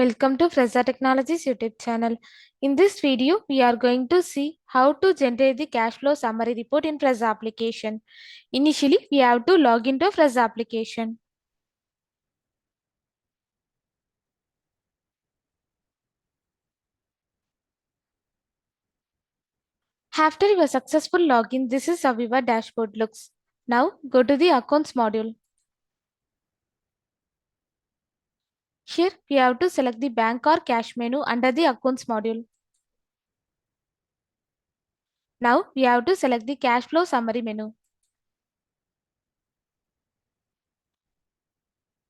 Welcome to Fresa Technologies YouTube channel. In this video, we are going to see how to generate the cash flow summary report in Fresa application. Initially, we have to log into Fresa application. After your successful login, this is how your dashboard looks. Now, go to the Accounts module. Here, we have to select the Bank or Cash menu under the Accounts module. Now, we have to select the Cash flow summary menu.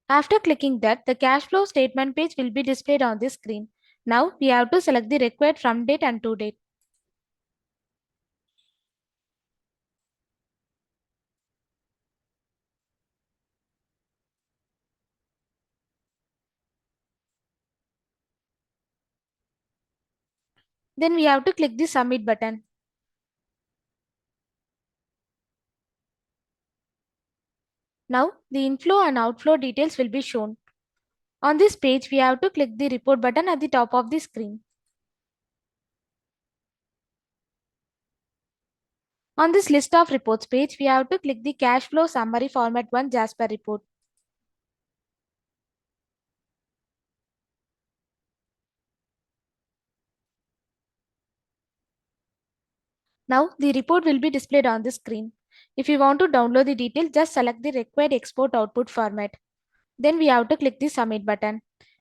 After clicking that, the cash flow statement page will be displayed on the screen. Now we have to select the required from date and to date. Then we have to click the submit button. Now the inflow and outflow details will be shown. On this page, we have to click the report button at the top of the screen. On this list of reports page, we have to click the cash flow summary format 1 Jasper report. Now the report will be displayed on the screen. If you want to download the details, just select the required export output format. Then we have to click the submit button.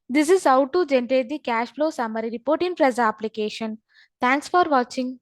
This is how to generate the cash flow summary report in Fresa application. Thanks for watching.